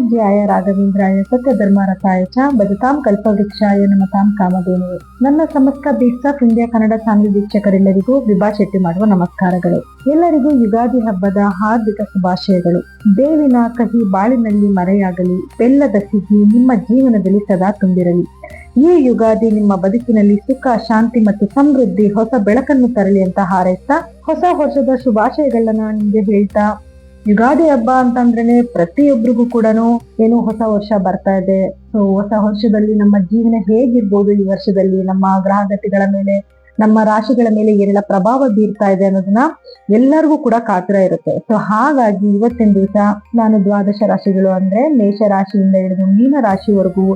ಪೂಜ್ಯಾಯ ರಾಘವೇಂದ್ರಾಯ ಸತ್ಯಧರ್ಮರತಾಯ ಚ ಭಜತಾಂ ಕಲ್ಪವೃಕ್ಷಾಯ ನಮತಾಂ ಕಾಮಧೇನುವೆ. ನನ್ನ ಸಮಸ್ತ beats of India Kannada channel ವೀಕ್ಷಕರೆಲ್ಲರಿಗೂ ವಿಭಾ ಶೆಟ್ಟಿ ಮಾಡುವ ನಮಸ್ಕಾರಗಳು. ಎಲ್ಲರಿಗೂ ಯುಗಾದಿ ಹಬ್ಬದ ಹಾರ್ದಿಕ ಶುಭಾಶಯಗಳು. ಬೇವಿನ ಕಹಿ ಬಾಳಿನಲ್ಲಿ ಮರೆಯಾಗಲಿ, ಬೆಲ್ಲದ ಸಿಹಿ ನಿಮ್ಮ ಜೀವನದಲ್ಲಿ ಸದಾ ತುಂಬಿರಲಿ. ಈ ಯುಗಾದಿ ನಿಮ್ಮ ಬದುಕಿನಲ್ಲಿ ಸುಖ, ಶಾಂತಿ ಮತ್ತು ಸಮೃದ್ಧಿ, ಹೊಸ ಬೆಳಕನ್ನು ತರಲಿ ಅಂತ ಹಾರೈಸ್ತಾ ಹೊಸ ವರ್ಷದ ಶುಭಾಶಯಗಳನ್ನ ನಿಮ್ಗೆ ಹೇಳ್ತಾ, ಯುಗಾದಿ ಹಬ್ಬ ಅಂತಂದ್ರೇನೆ ಪ್ರತಿಯೊಬ್ಬರಿಗೂ ಕೂಡ ಏನು ಹೊಸ ವರ್ಷ ಬರ್ತಾ ಇದೆ. ಸೊ ಹೊಸ ವರ್ಷದಲ್ಲಿ ನಮ್ಮ ಜೀವನ ಹೇಗಿರ್ಬೋದು, ಈ ವರ್ಷದಲ್ಲಿ ನಮ್ಮ ಗ್ರಹಗತಿಗಳ ಮೇಲೆ, ನಮ್ಮ ರಾಶಿಗಳ ಮೇಲೆ ಏನೆಲ್ಲ ಪ್ರಭಾವ ಬೀರ್ತಾ ಇದೆ ಅನ್ನೋದನ್ನ ಎಲ್ಲರಿಗೂ ಕೂಡ ಕಾತರ ಇರುತ್ತೆ. ಸೊ ಹಾಗಾಗಿ ಇವತ್ತಿನ ದಿವಸ ನಾನು ದ್ವಾದಶ ರಾಶಿಗಳು ಅಂದ್ರೆ ಮೇಷ ರಾಶಿಯಿಂದ ಹಿಡಿದು ಮೀನ ರಾಶಿವರೆಗೂ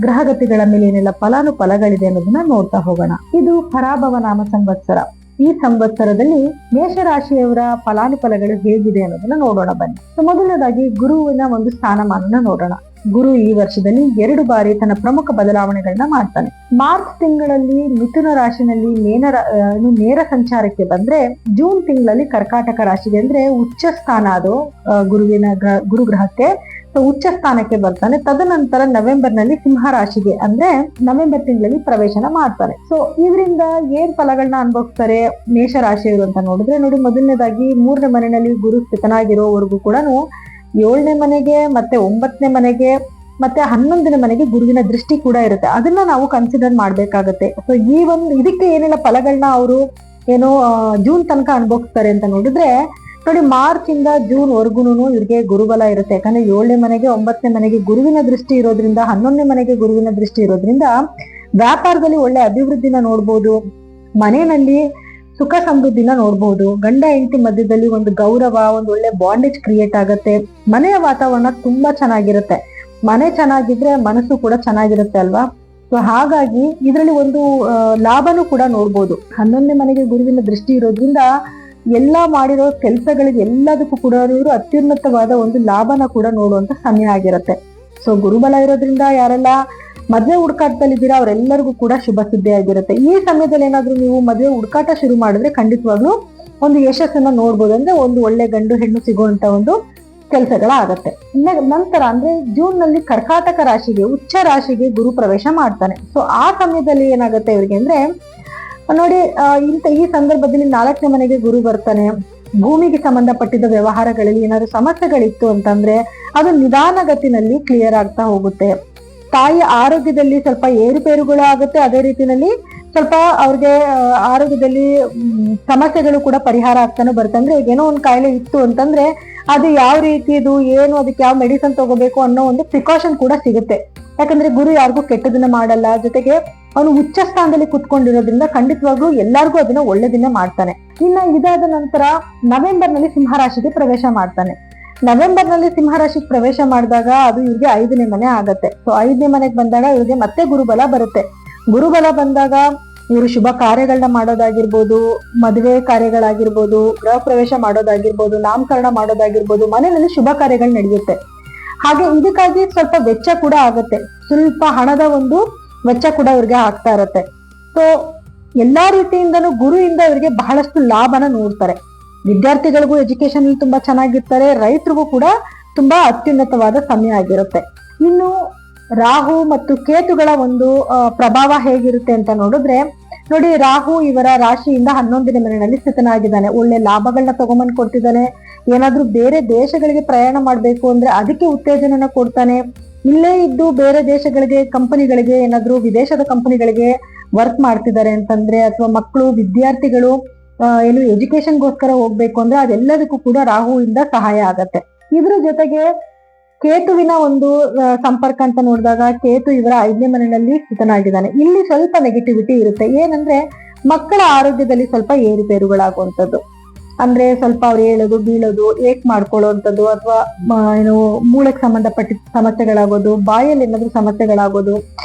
ಗ್ರಹಗತಿಗಳ ಮೇಲೆ ಏನೆಲ್ಲ ಫಲಾನುಫಲಗಳಿದೆ ಅನ್ನೋದನ್ನ ನೋಡ್ತಾ ಹೋಗೋಣ. ಇದು ಪರಾಭವ ನಾಮ ಸಂವತ್ಸರ. ಈ ಸಂವತ್ಸರದಲ್ಲಿ ಮೇಷರಾಶಿಯವರ ಫಲಾನುಫಲಗಳು ಹೇಗಿದೆ ಅನ್ನೋದನ್ನ ನೋಡೋಣ ಬನ್ನಿ. ಮೊದಲನೇದಾಗಿ ಗುರುವಿನ ಒಂದು ಸ್ಥಾನಮಾನನ ನೋಡೋಣ. ಗುರು ಈ ವರ್ಷದಲ್ಲಿ 2 ಬಾರಿ ತನ್ನ ಪ್ರಮುಖ ಬದಲಾವಣೆಗಳನ್ನ ಮಾಡ್ತಾನೆ. ಮಾರ್ಚ್ ತಿಂಗಳಲ್ಲಿ ಮಿಥುನ ರಾಶಿನಲ್ಲಿ ನೇರ ಸಂಚಾರಕ್ಕೆ ಬಂದ್ರೆ, ಜೂನ್ ತಿಂಗಳಲ್ಲಿ ಕರ್ಕಾಟಕ ರಾಶಿಗೆ ಅಂದ್ರೆ ಉಚ್ಚ ಸ್ಥಾನ ಅದು ಗುರು ಗ್ರಹಕ್ಕೆ ಉಚ್ಚ ಸ್ಥಾನಕ್ಕೆ ಬರ್ತಾನೆ. ತದನಂತರ ನವೆಂಬರ್ ನಲ್ಲಿ ಸಿಂಹ ರಾಶಿಗೆ ಅಂದ್ರೆ ನವೆಂಬರ್ ತಿಂಗಳಲ್ಲಿ ಪ್ರವೇಶನ ಮಾಡ್ತಾನೆ. ಸೊ ಇದರಿಂದ ಏನ್ ಫಲಗಳನ್ನ ಅನುಭವಿಸ್ತಾರೆ ಮೇಷರಾಶಿಯವರು ಅಂತ ನೋಡಿದ್ರೆ, ನೋಡಿ ಮೊದಲನೇದಾಗಿ 3ನೇ ಮನೆಯಲ್ಲಿ ಗುರು ಸ್ಥಿತನಾಗಿರೋವರೆಗೂ ಕೂಡ 7ನೇ ಮನೆಗೆ ಮತ್ತೆ 9ನೇ ಮನೆಗೆ ಮತ್ತೆ 11ನೇ ಮನೆಗೆ ಗುರುವಿನ ದೃಷ್ಟಿ ಕೂಡ ಇರುತ್ತೆ. ಅದನ್ನ ನಾವು ಕನ್ಸಿಡರ್ ಮಾಡ್ಬೇಕಾಗತ್ತೆ. ಸೊ ಇದಕ್ಕೆ ಏನೆಲ್ಲ ಫಲಗಳನ್ನ ಅವರು ಜೂನ್ ತನಕ ಅನುಭವಿಸ್ತಾರೆ ಅಂತ ನೋಡಿದ್ರೆ, ನೋಡಿ ಮಾರ್ಚ್ ಇಂದ ಜೂನ್ ವರ್ಗುನು ಇವ್ರಿಗೆ ಗುರುಬಲ ಇರುತ್ತೆ. ಯಾಕಂದ್ರೆ 7ನೇ ಮನೆಗೆ 9ನೇ ಮನೆಗೆ ಗುರುವಿನ ದೃಷ್ಟಿ ಇರೋದ್ರಿಂದ, 11ನೇ ಮನೆಗೆ ಗುರುವಿನ ದೃಷ್ಟಿ ಇರೋದ್ರಿಂದ ವ್ಯಾಪಾರದಲ್ಲಿ ಒಳ್ಳೆ ಅಭಿವೃದ್ಧಿನ ನೋಡ್ಬೋದು, ಮನೆಯಲ್ಲಿ ಸುಖ ಸಮೃದ್ಧಿನ ನೋಡ್ಬೋದು, ಗಂಡ ಹೆಂಡತಿ ಮಧ್ಯದಲ್ಲಿ ಒಂದು ಗೌರವ, ಒಂದು ಒಳ್ಳೆ ಬಾಂಡೇಜ್ ಕ್ರಿಯೇಟ್ ಆಗತ್ತೆ. ಮನೆಯ ವಾತಾವರಣ ತುಂಬಾ ಚೆನ್ನಾಗಿರುತ್ತೆ. ಮನೆ ಚೆನ್ನಾಗಿದ್ರೆ ಮನಸ್ಸು ಕೂಡ ಚೆನ್ನಾಗಿರುತ್ತೆ ಅಲ್ವಾ. ಸೊ ಹಾಗಾಗಿ ಇದರಲ್ಲಿ ಒಂದು ಲಾಭನೂ ಕೂಡ ನೋಡ್ಬೋದು. 11ನೇ ಮನೆಗೆ ಗುರುವಿನ ದೃಷ್ಟಿ ಇರೋದ್ರಿಂದ ಎಲ್ಲಾ ಮಾಡಿರೋ ಕೆಲಸಗಳಿಗೆ ಎಲ್ಲದಕ್ಕೂ ಕೂಡ ಇವರು ಅತ್ಯುನ್ನತವಾದ ಒಂದು ಲಾಭನ ಕೂಡ ನೋಡುವಂತ ಸಮಯ ಆಗಿರುತ್ತೆ. ಸೊ ಗುರುಬಲ ಇರೋದ್ರಿಂದ ಯಾರೆಲ್ಲ ಮದ್ವೆ ಹುಡುಕಾಟದಲ್ಲಿದ್ದೀರಾ ಅವರೆಲ್ಲರಿಗೂ ಕೂಡ ಶುಭ ಸುದ್ದಿ ಆಗಿರುತ್ತೆ. ಈ ಸಮಯದಲ್ಲಿ ಏನಾದ್ರೂ ನೀವು ಮದ್ವೆ ಹುಡುಕಾಟ ಶುರು ಮಾಡಿದ್ರೆ ಖಂಡಿತವಾಗ್ಲೂ ಒಂದು ಯಶಸ್ಸನ್ನ ನೋಡ್ಬೋದು. ಅಂದ್ರೆ ಒಂದು ಒಳ್ಳೆ ಗಂಡು ಹೆಣ್ಣು ಸಿಗುವಂತ ಒಂದು ಕೆಲಸಗಳಾಗತ್ತೆ. ನಂತರ ಅಂದ್ರೆ ಜೂನ್ ನಲ್ಲಿ ಕರ್ಕಾಟಕ ರಾಶಿಗೆ ಉಚ್ಚ ರಾಶಿಗೆ ಗುರು ಪ್ರವೇಶ ಮಾಡ್ತಾನೆ. ಸೊ ಆ ಸಮಯದಲ್ಲಿ ಏನಾಗುತ್ತೆ ಇವ್ರಿಗೆ ಅಂದ್ರೆ ನೋಡಿ, ಈ ಸಂದರ್ಭದಲ್ಲಿ 4ನೇ ಮನೆಗೆ ಗುರು ಬರ್ತಾನೆ. ಭೂಮಿಗೆ ಸಂಬಂಧಪಟ್ಟಿದ್ದ ವ್ಯವಹಾರಗಳಲ್ಲಿ ಏನಾದ್ರು ಸಮಸ್ಯೆಗಳಿತ್ತು ಅಂತಂದ್ರೆ ಅದು ನಿಧಾನಗತಿನಲ್ಲಿ ಕ್ಲಿಯರ್ ಆಗ್ತಾ ಹೋಗುತ್ತೆ. ತಾಯಿಯ ಆರೋಗ್ಯದಲ್ಲಿ ಸ್ವಲ್ಪ ಏರುಪೇರುಗಳು ಆಗುತ್ತೆ. ಅದೇ ರೀತಿಯಲ್ಲಿ ಸ್ವಲ್ಪ ಅವ್ರಿಗೆ ಆರೋಗ್ಯದಲ್ಲಿ ಸಮಸ್ಯೆಗಳು ಕೂಡ ಪರಿಹಾರ ಆಗ್ತಾನೆ ಬರುತ್ತೆ. ಅಂದ್ರೆ ಏನೋ ಒಂದು ಕಾಯಿಲೆ ಇತ್ತು ಅಂತಂದ್ರೆ ಅದು ಯಾವ ರೀತಿದು ಏನು, ಅದಕ್ಕೆ ಯಾವ ಮೆಡಿಸಿನ್ ತಗೋಬೇಕು ಅನ್ನೋ ಒಂದು ಪ್ರಿಕಾಷನ್ ಕೂಡ ಸಿಗುತ್ತೆ. ಯಾಕಂದ್ರೆ ಗುರು ಯಾರಿಗೂ ಕೆಟ್ಟದನ್ನ ಮಾಡಲ್ಲ. ಜೊತೆಗೆ ಅವನು ಉಚ್ಚ ಸ್ಥಾನದಲ್ಲಿ ಕುತ್ಕೊಂಡಿರೋದ್ರಿಂದ ಖಂಡಿತವಾಗ್ಲೂ ಎಲ್ಲಾರ್ಗು ಅದನ್ನ ಒಳ್ಳೆದಿನ ಮಾಡ್ತಾನೆ. ಇನ್ನ ಇದಾದ ನಂತರ ನವೆಂಬರ್ ನಲ್ಲಿ ಸಿಂಹರಾಶಿಗೆ ಪ್ರವೇಶ ಮಾಡ್ತಾನೆ. ನವೆಂಬರ್ ನಲ್ಲಿ ಸಿಂಹರಾಶಿಗೆ ಪ್ರವೇಶ ಮಾಡಿದಾಗ ಅದು ಇವ್ರಿಗೆ 5ನೇ ಮನೆ ಆಗತ್ತೆ. ಸೊ 5ನೇ ಮನೆಗೆ ಬಂದಾಗ ಇವ್ರಿಗೆ ಮತ್ತೆ ಗುರುಬಲ ಬರುತ್ತೆ. ಗುರುಬಲ ಬಂದಾಗ ಇವರು ಶುಭ ಕಾರ್ಯಗಳನ್ನ ಮಾಡೋದಾಗಿರ್ಬೋದು, ಮದುವೆ ಕಾರ್ಯಗಳಾಗಿರ್ಬೋದು, ಗೃಹ ಪ್ರವೇಶ ಮಾಡೋದಾಗಿರ್ಬೋದು, ನಾಮಕರಣ ಮಾಡೋದಾಗಿರ್ಬೋದು, ಮನೆಯಲ್ಲಿ ಶುಭ ಕಾರ್ಯಗಳು ನಡೆಯುತ್ತೆ. ಹಾಗೆ ಇದಕ್ಕಾಗಿ ಸ್ವಲ್ಪ ವೆಚ್ಚ ಕೂಡ ಆಗುತ್ತೆ. ಸ್ವಲ್ಪ ಹಣದ ಒಂದು ವೆಚ್ಚ ಕೂಡ ಇವ್ರಿಗೆ ಆಗ್ತಾ ಇರತ್ತೆ. ಸೊ ಎಲ್ಲಾ ರೀತಿಯಿಂದನೂ ಗುರುವಿಂದ ಇವರಿಗೆ ಬಹಳಷ್ಟು ಲಾಭನ ನೋಡ್ತಾರೆ. ವಿದ್ಯಾರ್ಥಿಗಳಿಗೂ ಎಜುಕೇಶನ್ ತುಂಬಾ ಚೆನ್ನಾಗಿರ್ತಾರೆ. ರೈತರಿಗೂ ಕೂಡ ತುಂಬಾ ಅತ್ಯುನ್ನತವಾದ ಸಮಯ ಆಗಿರುತ್ತೆ. ಇನ್ನು ರಾಹು ಮತ್ತು ಕೇತುಗಳ ಒಂದು ಪ್ರಭಾವ ಹೇಗಿರುತ್ತೆ ಅಂತ ನೋಡಿದ್ರೆ, ನೋಡಿ ರಾಹು ಇವರ ರಾಶಿಯಿಂದ 11ನೇ ಮನೆಯಲ್ಲಿ ಸ್ಥಿತನಾಗಿದ್ದಾನೆ. ಒಳ್ಳೆ ಲಾಭಗಳನ್ನ ತಗೊಂಬಂದ್ ಕೊಡ್ತಿದ್ದಾನೆ. ಏನಾದ್ರೂ ಬೇರೆ ದೇಶಗಳಿಗೆ ಪ್ರಯಾಣ ಮಾಡ್ಬೇಕು ಅಂದ್ರೆ ಅದಕ್ಕೆ ಉತ್ತೇಜನ ಕೊಡ್ತಾನೆ. ಇಲ್ಲೇ ಇದ್ದು ಬೇರೆ ದೇಶಗಳಿಗೆ, ಕಂಪನಿಗಳಿಗೆ, ಏನಾದ್ರೂ ವಿದೇಶದ ಕಂಪನಿಗಳಿಗೆ ವರ್ಕ್ ಮಾಡ್ತಿದ್ದಾರೆ ಅಂತಂದ್ರೆ, ಅಥವಾ ಮಕ್ಕಳು ವಿದ್ಯಾರ್ಥಿಗಳು ಎಜುಕೇಶನ್ಗೋಸ್ಕರ ಹೋಗ್ಬೇಕು ಅಂದ್ರೆ ಅದೆಲ್ಲದಕ್ಕೂ ಕೂಡ ರಾಹುವಿಂದ ಸಹಾಯ ಆಗತ್ತೆ. ಇದ್ರ ಜೊತೆಗೆ ಕೇತುವಿನ ಒಂದು ಸಂಪರ್ಕ ಅಂತ ನೋಡಿದಾಗ, ಕೇತು ಇವರ 5ನೇ ಮನೆಯಲ್ಲಿ ಸ್ಥಿತನಾಗಿದ್ದಾನೆ. ಇಲ್ಲಿ ಸ್ವಲ್ಪ ನೆಗೆಟಿವಿಟಿ ಇರುತ್ತೆ. ಏನಂದ್ರೆ ಮಕ್ಕಳ ಆರೋಗ್ಯದಲ್ಲಿ ಸ್ವಲ್ಪ ಏರುಪೇರುಗಳಾಗುವಂಥದ್ದು. ಅಂದ್ರೆ ಸ್ವಲ್ಪ ಅವ್ರು ಹೇಳೋದು ಬೀಳೋದು, ಮಾಡ್ಕೊಳ್ಳುವಂಥದ್ದು, ಅಥವಾ ಮೂಳೆಗೆ ಸಂಬಂಧಪಟ್ಟ ಸಮಸ್ಯೆಗಳಾಗೋದು, ಬಾಯಲ್ಲಿ ಏನಾದ್ರೂ ಸಮಸ್ಯೆಗಳಾಗೋದು,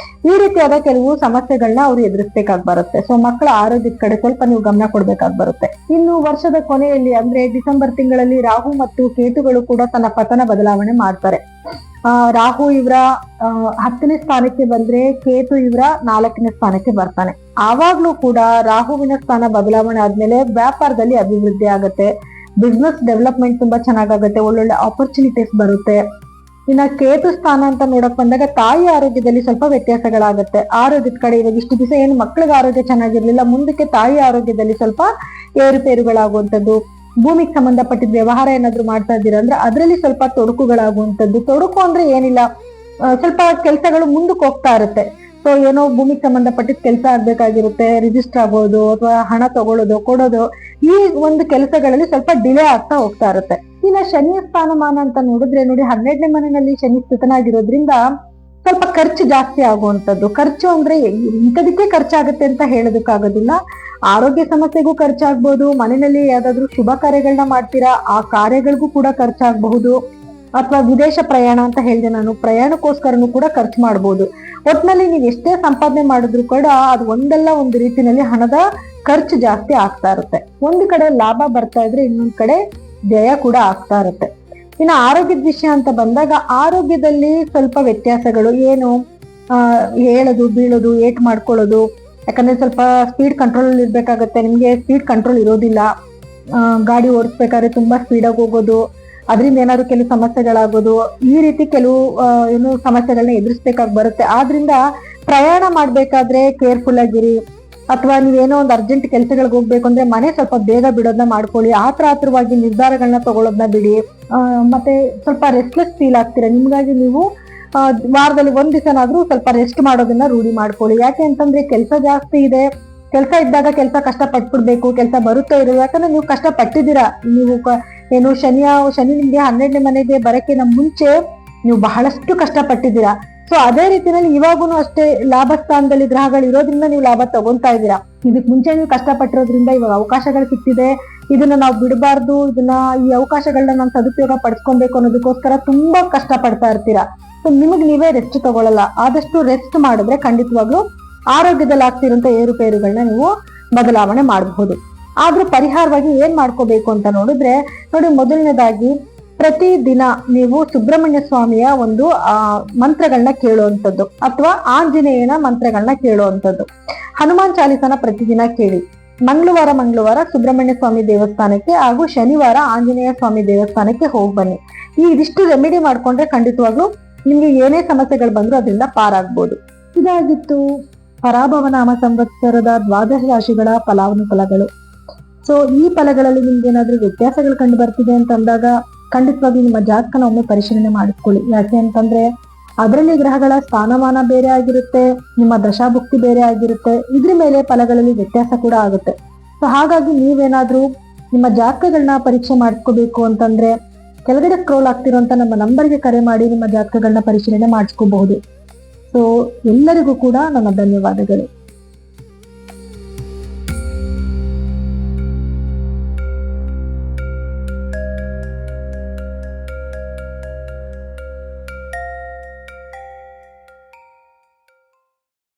ಈ ರೀತಿಯಾದ ಕೆಲವು ಸಮಸ್ಯೆಗಳನ್ನ ಅವ್ರು ಎದುರಿಸ್ಬೇಕಾಗಿ ಬರುತ್ತೆ. ಸೊ ಮಕ್ಕಳ ಆರೋಗ್ಯದ ಕಡೆ ಸ್ವಲ್ಪ ನೀವು ಗಮನ ಕೊಡ್ಬೇಕಾಗಿ ಬರುತ್ತೆ. ಇನ್ನು ವರ್ಷದ ಕೊನೆಯಲ್ಲಿ ಅಂದ್ರೆ ಡಿಸೆಂಬರ್ ತಿಂಗಳಲ್ಲಿ ರಾಹು ಮತ್ತು ಕೇತುಗಳು ಕೂಡ ತನ್ನ ಪತನ ಬದಲಾವಣೆ ಮಾಡ್ತಾರೆ. ರಾಹು ಇವರ 10ನೇ ಸ್ಥಾನಕ್ಕೆ ಬಂದ್ರೆ ಕೇತು ಇವರ 4ನೇ ಸ್ಥಾನಕ್ಕೆ ಬರ್ತಾನೆ. ಆವಾಗ್ಲೂ ಕೂಡ ರಾಹುವಿನ ಸ್ಥಾನ ಬದಲಾವಣೆ ಆದ್ಮೇಲೆ ವ್ಯಾಪಾರದಲ್ಲಿ ಅಭಿವೃದ್ಧಿ ಆಗುತ್ತೆ. ಬಿಸ್ನೆಸ್ ಡೆವಲಪ್ಮೆಂಟ್ ತುಂಬಾ ಚೆನ್ನಾಗಾಗುತ್ತೆ. ಒಳ್ಳೊಳ್ಳೆ ಆಪರ್ಚುನಿಟೀಸ್ ಬರುತ್ತೆ. ಇನ್ನ ಕೇತು ಸ್ಥಾನ ಅಂತ ನೋಡಕ್ ಬಂದಾಗ ತಾಯಿ ಆರೋಗ್ಯದಲ್ಲಿ ಸ್ವಲ್ಪ ವ್ಯತ್ಯಾಸಗಳಾಗುತ್ತೆ. ಆರೋಗ್ಯದ ಕಡೆ ಇವಾಗ ಇಷ್ಟು ದಿವಸ ಏನು ಮಕ್ಳಿಗೆ ಆರೋಗ್ಯ ಚೆನ್ನಾಗಿರ್ಲಿಲ್ಲ, ಮುಂದಕ್ಕೆ ತಾಯಿ ಆರೋಗ್ಯದಲ್ಲಿ ಸ್ವಲ್ಪ ಏರುಪೇರುಗಳಾಗುವಂಥದ್ದು. ಭೂಮಿಗೆ ಸಂಬಂಧಪಟ್ಟಿದ ವ್ಯವಹಾರ ಏನಾದ್ರು ಮಾಡ್ತಾ ಇದ್ದೀರಾ ಅಂದ್ರೆ ಅದರಲ್ಲಿ ಸ್ವಲ್ಪ ತೊಡಕುಗಳಾಗುವಂಥದ್ದು. ತೊಡಕು ಅಂದ್ರೆ ಏನಿಲ್ಲ, ಸ್ವಲ್ಪ ಕೆಲಸಗಳು ಮುಂದಕ್ಕೆ ಹೋಗ್ತಾ ಇರುತ್ತೆ. ಸೊ ಏನೋ ಭೂಮಿಗೆ ಸಂಬಂಧಪಟ್ಟಿದ ಕೆಲಸ ಆಗ್ಬೇಕಾಗಿರುತ್ತೆ, ರಿಜಿಸ್ಟರ್ ಆಗೋದು ಅಥವಾ ಹಣ ತಗೊಳ್ಳೋದು ಕೊಡೋದು, ಈ ಒಂದು ಕೆಲಸಗಳಲ್ಲಿ ಸ್ವಲ್ಪ ಡಿಲೇ ಆಗ್ತಾ ಹೋಗ್ತಾ ಇರುತ್ತೆ. ಇನ್ನ ಶನಿಯ ಸ್ಥಾನಮಾನ ಅಂತ ನೋಡಿದ್ರೆ ನೋಡಿ, 12ನೇ ಮನೆಯಲ್ಲಿ ಶನಿ ಸ್ಥಿತನಾಗಿರೋದ್ರಿಂದ ಸ್ವಲ್ಪ ಖರ್ಚು ಜಾಸ್ತಿ ಆಗುವಂಥದ್ದು. ಖರ್ಚು ಅಂದ್ರೆ ಇಂಥದಕ್ಕೆ ಖರ್ಚಾಗುತ್ತೆ ಅಂತ ಹೇಳೋದಕ್ಕಾಗೋದಿಲ್ಲ. ಆರೋಗ್ಯ ಸಮಸ್ಯೆಗೂ ಖರ್ಚಾಗ್ಬೋದು, ಮನೆಯಲ್ಲಿ ಯಾವ್ದಾದ್ರು ಶುಭ ಕಾರ್ಯಗಳನ್ನ ಮಾಡ್ತೀರಾ ಆ ಕಾರ್ಯಗಳಿಗೂ ಕೂಡ ಖರ್ಚಾಗಬಹುದು, ಅಥವಾ ವಿದೇಶ ಪ್ರಯಾಣ ಅಂತ ಹೇಳಿದೆ ನಾನು, ಪ್ರಯಾಣಕ್ಕೋಸ್ಕರನು ಕೂಡ ಖರ್ಚು ಮಾಡ್ಬೋದು. ಒಟ್ನಲ್ಲಿ ನೀವು ಎಷ್ಟೇ ಸಂಪಾದನೆ ಮಾಡಿದ್ರು ಕೂಡ ಅದು ಒಂದಲ್ಲ ಒಂದು ರೀತಿಯಲ್ಲಿ ಹಣದ ಖರ್ಚು ಜಾಸ್ತಿ ಆಗ್ತಾ ಇರುತ್ತೆ. ಒಂದು ಕಡೆ ಲಾಭ ಬರ್ತಾ ಇದ್ರೆ ಇನ್ನೊಂದ್ ಕಡೆ ವ್ಯಯ ಕೂಡ ಆಗ್ತಾ ಇರುತ್ತೆ. ಇನ್ನು ಆರೋಗ್ಯದ ವಿಷಯ ಅಂತ ಬಂದಾಗ ಆರೋಗ್ಯದಲ್ಲಿ ಸ್ವಲ್ಪ ವ್ಯತ್ಯಾಸಗಳು ಏನು, ಹೇಳೋದು ಬೀಳೋದು ಏಟ್ ಮಾಡ್ಕೊಳ್ಳೋದು, ಯಾಕಂದ್ರೆ ಸ್ವಲ್ಪ ಸ್ಪೀಡ್ ಕಂಟ್ರೋಲ್ ಇರ್ಬೇಕಾಗತ್ತೆ. ನಿಮ್ಗೆ ಸ್ಪೀಡ್ ಕಂಟ್ರೋಲ್ ಇರೋದಿಲ್ಲ, ಗಾಡಿ ಓಡಿಸ್ಬೇಕಾದ್ರೆ ತುಂಬಾ ಸ್ಪೀಡಾಗಿ ಹೋಗೋದು, ಅದರಿಂದ ಏನಾದ್ರು ಕೆಲವು ಸಮಸ್ಯೆಗಳಾಗೋದು, ಈ ರೀತಿ ಕೆಲವು ಏನು ಸಮಸ್ಯೆಗಳನ್ನ ಎದುರಿಸ್ಬೇಕಾಗಿ ಬರುತ್ತೆ. ಆದ್ರಿಂದ ಪ್ರಯಾಣ ಮಾಡ್ಬೇಕಾದ್ರೆ ಕೇರ್ಫುಲ್ ಆಗಿರಿ. ಅಥವಾ ನೀವೇನೋ ಒಂದು ಅರ್ಜೆಂಟ್ ಕೆಲಸಗಳಿಗೆ ಹೋಗ್ಬೇಕು ಅಂದ್ರೆ ಮನೆ ಸ್ವಲ್ಪ ಬೇಗ ಬಿಡೋದನ್ನ ಮಾಡ್ಕೊಳ್ಳಿ. ಆತರವಾಗಿ ನಿರ್ಧಾರಗಳನ್ನ ತಗೊಳ್ಳೋದನ್ನ ಬಿಡಿ. ಮತ್ತೆ ಸ್ವಲ್ಪ ರೆಸ್ಟ್ಲೆಸ್ ಫೀಲ್ ಆಗ್ತೀರಾ, ನಿಮ್ಗಾಗಿ ನೀವು ವಾರದಲ್ಲಿ ಒಂದ್ ದಿವಸನಾದ್ರೂ ಸ್ವಲ್ಪ ರೆಸ್ಟ್ ಮಾಡೋದನ್ನ ರೂಢಿ ಮಾಡ್ಕೊಳ್ಳಿ. ಯಾಕೆ ಅಂತಂದ್ರೆ ಕೆಲಸ ಜಾಸ್ತಿ ಇದೆ, ಕೆಲಸ ಇದ್ದಾಗ ಕೆಲಸ ಕಷ್ಟ ಪಟ್ಬಿಡ್ಬೇಕು, ಕೆಲಸ ಬರುತ್ತೋ ಇರೋದು, ಯಾಕಂದ್ರೆ ನೀವು ಕಷ್ಟ ಪಟ್ಟಿದ್ದೀರಾ. ನೀವು ಏನು ಶನಿ ನಿಮ್ಗೆ 12ನೇ ಮನೆಗೆ ಬರಕ್ಕಿಂತ ಮುಂಚೆ ನೀವು ಬಹಳಷ್ಟು ಕಷ್ಟ ಪಟ್ಟಿದ್ದೀರಾ. ಸೊ ಅದೇ ರೀತಿಯಲ್ಲಿ ಇವಾಗೂನು ಅಷ್ಟೇ ಲಾಭ ಸ್ಥಾನದಲ್ಲಿ ಗ್ರಹಗಳು ಇರೋದ್ರಿಂದ ನೀವು ಲಾಭ ತಗೊಂತಾ ಇದ್ದೀರಾ. ಇದಕ್ ಮುಂಚೆ ನೀವು ಕಷ್ಟಪಟ್ಟಿರೋದ್ರಿಂದ ಇವಾಗ ಅವಕಾಶಗಳು ಸಿಕ್ತಿದೆ, ಇದನ್ನ ನಾವು ಬಿಡಬಾರ್ದು, ಈ ಅವಕಾಶಗಳನ್ನ ನಾವು ಸದುಪಯೋಗ ಪಡಿಸ್ಕೊಬೇಕು ಅನ್ನೋದಕ್ಕೋಸ್ಕರ ತುಂಬಾ ಕಷ್ಟ ಪಡ್ತಾ ಇರ್ತೀರಾ. ಸೊ ನಿಮಗ್ ನೀವೇ ರೆಸ್ಟ್ ತಗೊಳ್ಳಲ್ಲ. ಆದಷ್ಟು ರೆಸ್ಟ್ ಮಾಡಿದ್ರೆ ಖಂಡಿತವಾಗ್ಲೂ ಆರೋಗ್ಯದಲ್ಲಿ ಆಗ್ತಿರುವಂತ ಏರುಪೇರುಗಳನ್ನ ನೀವು ಬದಲಾವಣೆ ಮಾಡಬಹುದು. ಆದ್ರೂ ಪರಿಹಾರವಾಗಿ ಏನ್ ಮಾಡ್ಕೋಬೇಕು ಅಂತ ನೋಡಿದ್ರೆ ನೋಡಿ, ಮೊದಲನೇದಾಗಿ ಪ್ರತಿ ದಿನ ನೀವು ಸುಬ್ರಹ್ಮಣ್ಯ ಸ್ವಾಮಿಯ ಒಂದು ಮಂತ್ರಗಳನ್ನ ಕೇಳುವಂಥದ್ದು, ಅಥವಾ ಆಂಜನೇಯನ ಮಂತ್ರಗಳನ್ನ ಕೇಳುವಂಥದ್ದು. ಹನುಮಾನ್ ಚಾಲಿಸನ ಪ್ರತಿದಿನ ಕೇಳಿ. ಮಂಗಳವಾರ ಸುಬ್ರಹ್ಮಣ್ಯ ಸ್ವಾಮಿ ದೇವಸ್ಥಾನಕ್ಕೆ ಹಾಗೂ ಶನಿವಾರ ಆಂಜನೇಯ ಸ್ವಾಮಿ ದೇವಸ್ಥಾನಕ್ಕೆ ಹೋಗಿ ಬನ್ನಿ. ಇದಿಷ್ಟು ರೆಮಿಡಿ ಮಾಡ್ಕೊಂಡ್ರೆ ಖಂಡಿತವಾಗ್ಲೂ ನಿಮ್ಗೆ ಏನೇ ಸಮಸ್ಯೆಗಳು ಬಂದ್ರು ಅದರಿಂದ ಪಾರಾಗ್ಬೋದು. ಇದಾಗಿತ್ತು ಪರಾಭವ ನಾಮ ಸಂವತ್ಸರದ 12 ರಾಶಿಗಳ ಫಲಾನುಫಲಗಳು. ಸೊ ಈ ಫಲಗಳಲ್ಲಿ ನಿಮ್ಗೆ ಏನಾದ್ರೂ ವ್ಯತ್ಯಾಸಗಳು ಕಂಡು ಬರ್ತಿದೆ ಅಂತಂದಾಗ ಖಂಡಿತವಾಗಿ ನಿಮ್ಮ ಜಾತಕನ ಒಮ್ಮೆ ಪರಿಶೀಲನೆ ಮಾಡಿಕೊಳ್ಳಿ. ಯಾಕೆ ಅಂತಂದ್ರೆ ಅದರಲ್ಲಿ ಗ್ರಹಗಳ ಸ್ಥಾನಮಾನ ಬೇರೆ ಆಗಿರುತ್ತೆ, ನಿಮ್ಮ ದಶಾಭುಕ್ತಿ ಬೇರೆ ಆಗಿರುತ್ತೆ, ಇದ್ರ ಮೇಲೆ ಫಲಗಳಲ್ಲಿ ವ್ಯತ್ಯಾಸ ಕೂಡ ಆಗುತ್ತೆ. ಸೊ ಹಾಗಾಗಿ ನೀವೇನಾದ್ರೂ ನಿಮ್ಮ ಜಾತಕಗಳನ್ನ ಪರೀಕ್ಷೆ ಮಾಡಿಸ್ಕೋಬೇಕು ಅಂತಂದ್ರೆ ಕೆಳಗಡೆ ಸ್ಕ್ರೋಲ್ ಆಗ್ತಿರೋಂತ ನಮ್ಮ ನಂಬರ್ಗೆ ಕರೆ ಮಾಡಿ ನಿಮ್ಮ ಜಾತಕಗಳನ್ನ ಪರಿಶೀಲನೆ ಮಾಡಿಸ್ಕೋಬಹುದು. ಸೊ ಎಲ್ಲರಿಗೂ ಕೂಡ ನನ್ನ ಧನ್ಯವಾದಗಳು.